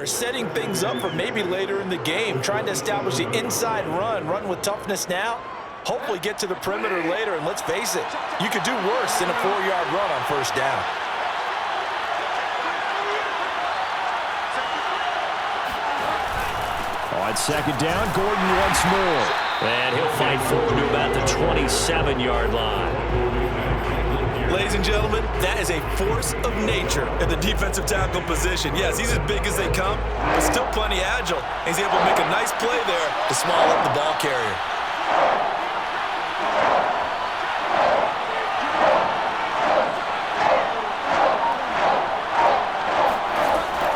Setting things up for maybe later in the game, trying to establish the inside run with toughness now, hopefully get to the perimeter later, and let's face it, you could do worse than a 4-yard run on first down. On second down, Gordon once more. And he'll fight forward to about the 27-yard line. Ladies and gentlemen, that is a force of nature in the defensive tackle position. Yes, he's as big as they come, but still plenty agile. He's able to make a nice play there to small up the ball carrier.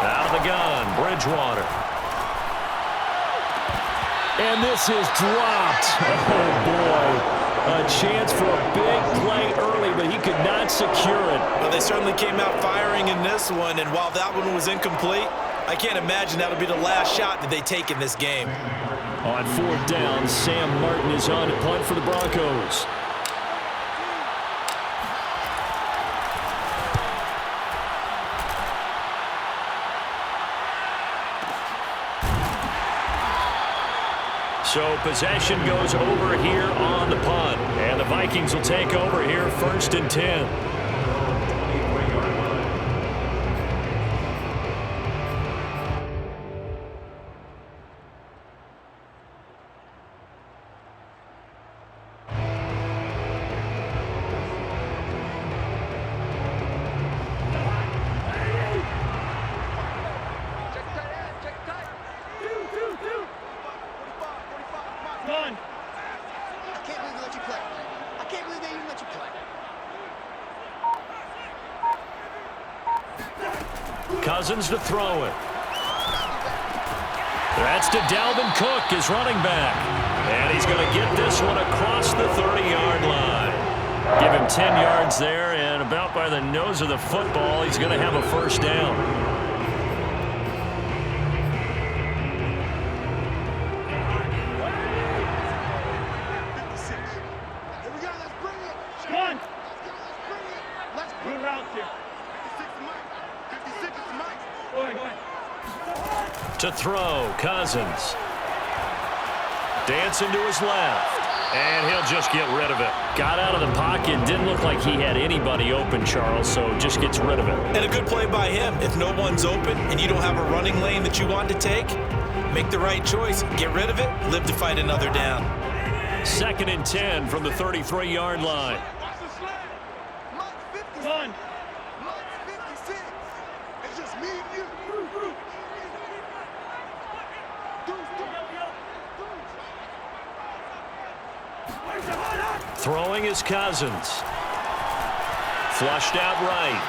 Out of the gun, Bridgewater. And this is dropped. Oh, boy. A chance for a big play early, but he could not secure it. Well, they certainly came out firing in this one, and while that one was incomplete, I can't imagine that'll be the last shot that they take in this game. On fourth down, Sam Martin is on to punt for the Broncos. So possession goes over here on the punt. And the Vikings will take over here, 1st and 10. Cousins to throw it. That's to Dalvin Cook, his running back. And he's going to get this one across the 30-yard line. Give him 10 yards there, and about by the nose of the football, he's going to have a first down. To throw, Cousins. Dancing to his left. And he'll just get rid of it. Got out of the pocket. Didn't look like he had anybody open, Charles, so just gets rid of it. And a good play by him. If no one's open and you don't have a running lane that you want to take, make the right choice. Get rid of it. Live to fight another down. 2nd and 10 from the 33-yard line. Throwing is Cousins. Flushed out right.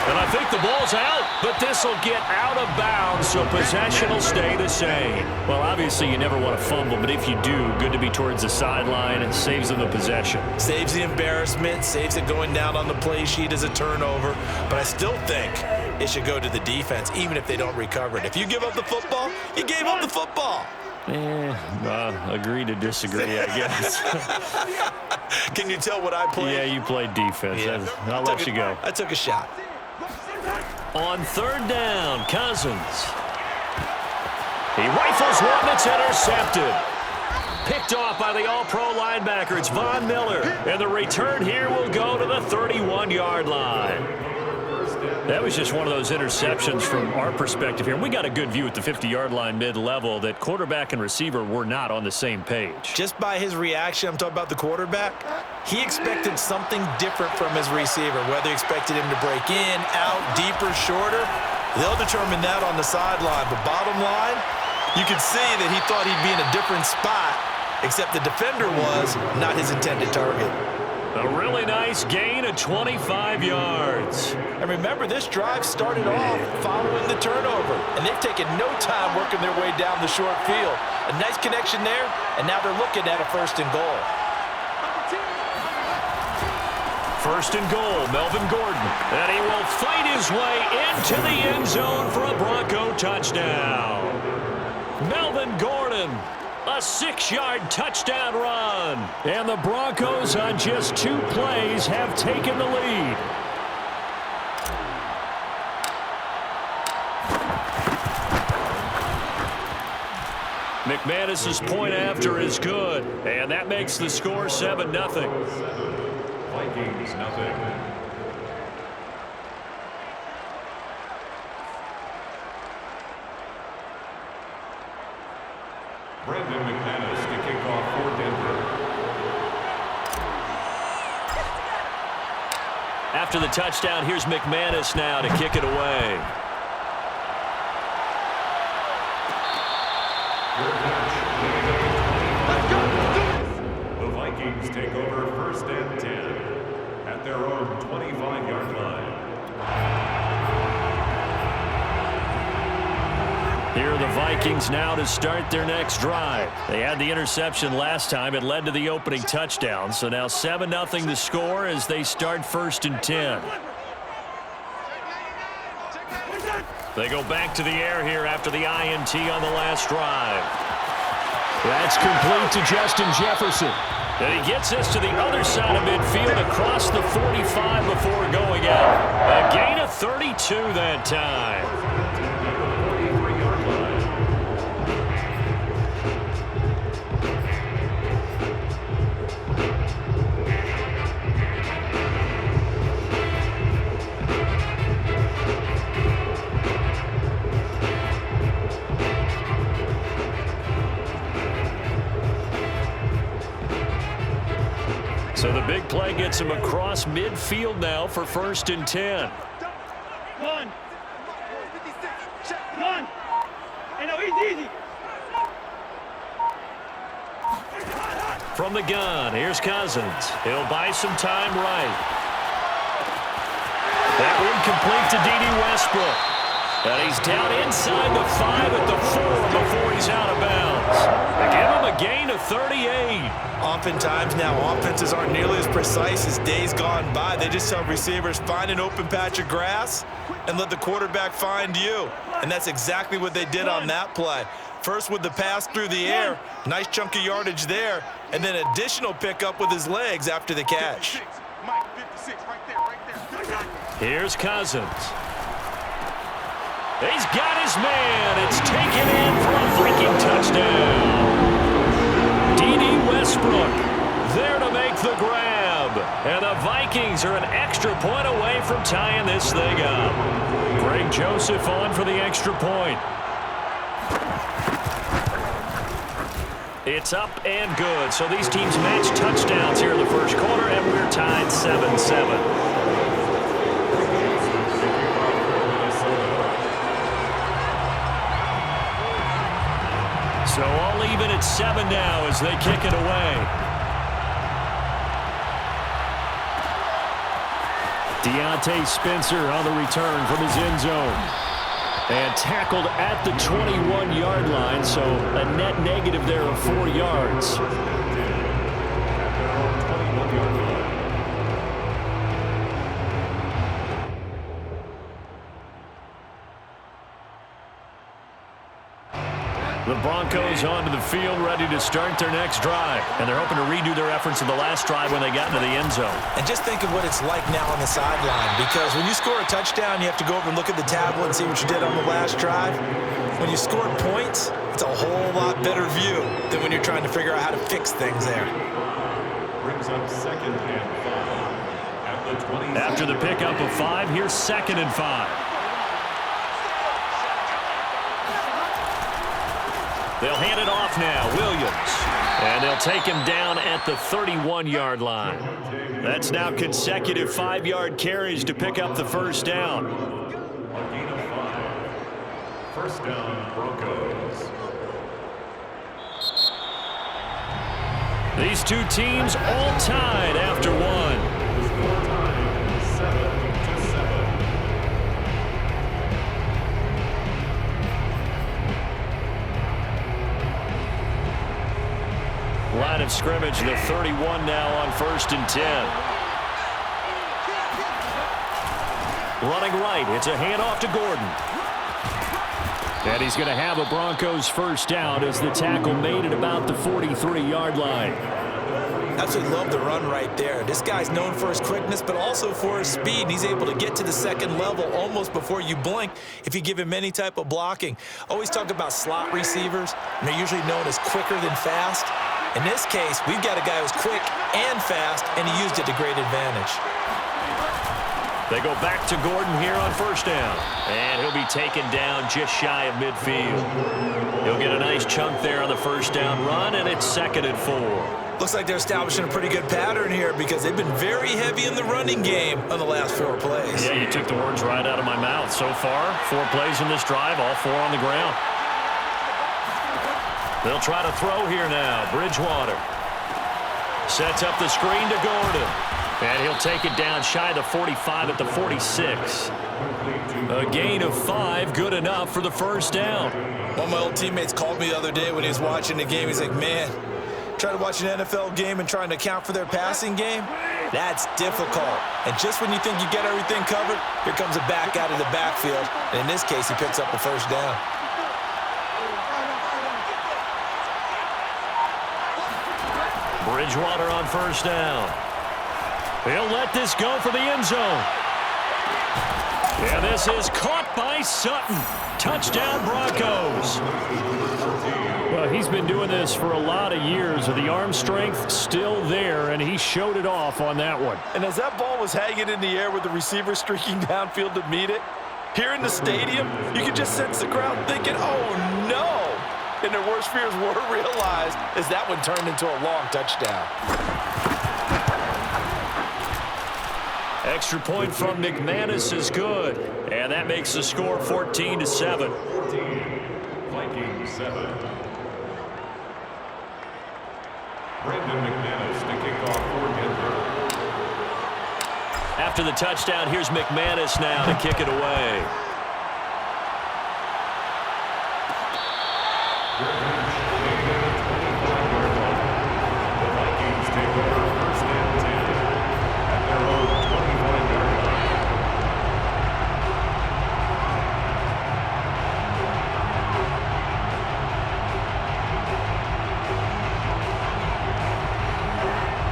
And I think the ball's out, but this will get out of bounds, so possession will stay the same. Well, obviously you never want to fumble, but if you do, good to be towards the sideline. It saves them the possession. Saves the embarrassment, saves it going down on the play sheet as a turnover, but I still think it should go to the defense, even if they don't recover it. If you give up the football, you gave up the football. Agree to disagree, I guess. Can you tell what I played? Yeah, you played defense. Yeah. I'll let you go. I took a shot. On 3rd down, Cousins. He rifles one that's intercepted. Picked off by the all-pro linebacker. It's Von Miller. And the return here will go to the 31-yard line. That was just one of those interceptions from our perspective here. We got a good view at the 50-yard line mid-level that quarterback and receiver were not on the same page. Just by his reaction, I'm talking about the quarterback, he expected something different from his receiver, whether he expected him to break in, out, deeper, shorter. They'll determine that on the sideline. But bottom line, you could see that he thought he'd be in a different spot, except the defender was not his intended target. A really nice gain of 25 yards. And remember, this drive started off following the turnover, and they've taken no time working their way down the short field. A nice connection there, and now they're looking at a 1st and goal. 1st and goal, Melvin Gordon. And he will fight his way into the end zone for a Bronco touchdown. Melvin Gordon. A 6-yard touchdown run. And the Broncos on just 2 plays have taken the lead. McManus's point after is good, and that makes the score 7-0. Vikings, nothing. Brandon McManus to kick off for Denver. After the touchdown, here's McManus now to kick it away. The Vikings take over 1st and 10 at their own 25-yard line. Here are the Vikings now to start their next drive. They had the interception last time. It led to the opening touchdown. So now 7-0 to score as they start 1st and 10. They go back to the air here after the INT on the last drive. That's complete to Justin Jefferson. And he gets this to the other side of midfield across the 45 before going out. A gain of 32 that time. So the big play gets him across midfield now for 1st and 10. One. And no, easy. From the gun, here's Cousins. He'll buy some time right. That one complete to D.D. Westbrook. And he's down inside the 5 at the 4 before he's out of bounds. They give him a gain of 38. Oftentimes now, offenses aren't nearly as precise as days gone by. They just tell receivers, find an open patch of grass and let the quarterback find you. And that's exactly what they did on that play. First with the pass through the air, nice chunk of yardage there, and then additional pickup with his legs after the catch. Here's Cousins. He's got his man. It's taken in for a Viking touchdown. D.D. Westbrook there to make the grab. And the Vikings are an extra point away from tying this thing up. Greg Joseph on for the extra point. It's up and good. So these teams match touchdowns here in the first quarter, and we're tied 7-7. So all even at 7 now as they kick it away. Deontay Spencer on the return from his end zone. And tackled at the 21-yard line, so a net negative there of 4 yards. The Broncos onto the field, ready to start their next drive. And they're hoping to redo their efforts in the last drive when they got into the end zone. And just think of what it's like now on the sideline, because when you score a touchdown, you have to go over and look at the tablet and see what you did on the last drive. When you scored points, it's a whole lot better view than when you're trying to figure out how to fix things there. Brings up 2nd and 5 at the 20. After the pickup of 5, here's 2nd and 5. They'll hand it off now, Williams. And they'll take him down at the 31-yard line. That's now consecutive 5-yard carries to pick up the first down. A gain of 5. 1st down, Broncos. These two teams all tied after one. Score time, 7-7. Line of scrimmage, the 31 now on 1st and 10. Running right, it's a handoff to Gordon. And he's going to have a Broncos first down as the tackle made at about the 43-yard line. Absolutely love the run right there. This guy's known for his quickness, but also for his speed. He's able to get to the second level almost before you blink if you give him any type of blocking. Always talk about slot receivers, and they're usually known as quicker than fast. In this case, we've got a guy who's quick and fast, and he used it to great advantage. They go back to Gordon here on first down. And he'll be taken down just shy of midfield. He'll get a nice chunk there on the first down run, and it's 2nd and 4. Looks like they're establishing a pretty good pattern here because they've been very heavy in the running game on the last 4 plays. Yeah, you took the words right out of my mouth. So far, 4 plays in this drive, all 4 on the ground. They'll try to throw here now. Bridgewater sets up the screen to Gordon. And he'll take it down shy of the 45 at the 46. A gain of 5, good enough for the first down. One of my old teammates called me the other day when he was watching the game. He's like, man, trying to watch an NFL game and trying to account for their passing game, that's difficult. And just when you think you get everything covered, here comes a back out of the backfield. And in this case, he picks up a first down. Bridgewater on first down. He'll let this go for the end zone. And this is caught by Sutton. Touchdown, Broncos. Well, he's been doing this for a lot of years. The arm strength still there, and he showed it off on that one. And as that ball was hanging in the air with the receiver streaking downfield to meet it, here in the stadium, you could just sense the crowd thinking, oh, no. And their worst fears were realized as that one turned into a long touchdown. Extra point from McManus is good. And that makes the score 14-7. 14, Vikings 7. Brandon McManus to kick off for Denver. After the touchdown, here's McManus now to kick it away.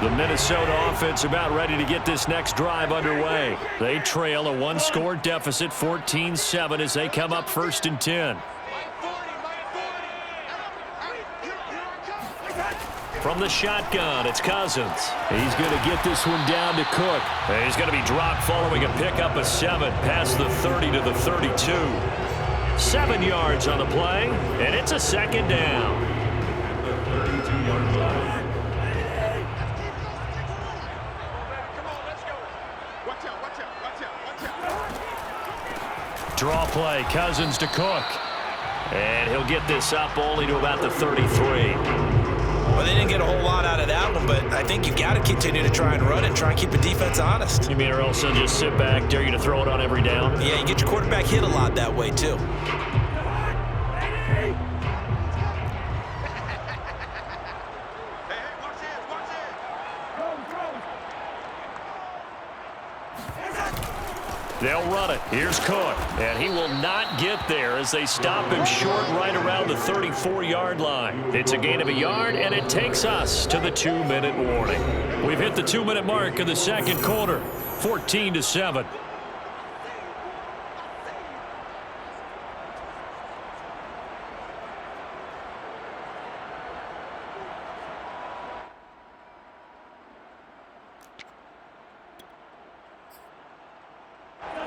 The Minnesota offense about ready to get this next drive underway. They trail a 1-score deficit, 14-7, as they come up 1st and 10. From the shotgun, it's Cousins. He's going to get this one down to Cook. And he's going to be dropped following a pickup of 7 past the 30 to the 32. 7 yards on the play, and it's a 2nd down. At the 32-yard line. Draw play, Cousins to Cook. And he'll get this up only to about the 33. Well, they didn't get a whole lot out of that one, but I think you got to continue to try and run and try and keep the defense honest. You mean or else they'll just sit back, dare you to throw it on every down? Yeah, you get your quarterback hit a lot that way, too. They'll run it. Here's Cook. And he will not get there as they stop him short right around the 34-yard line. It's a gain of a yard, and it takes us to the 2-minute warning. We've hit the 2-minute mark of the second quarter, 14-7.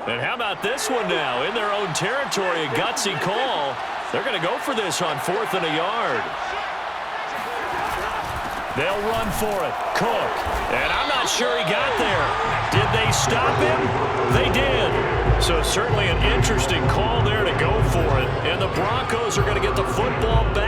And how about this one now? In their own territory, a gutsy call. They're going to go for this on 4th and a yard. They'll run for it. Cook. And I'm not sure he got there. Did they stop him? They did. So certainly an interesting call there to go for it. And the Broncos are going to get the football back.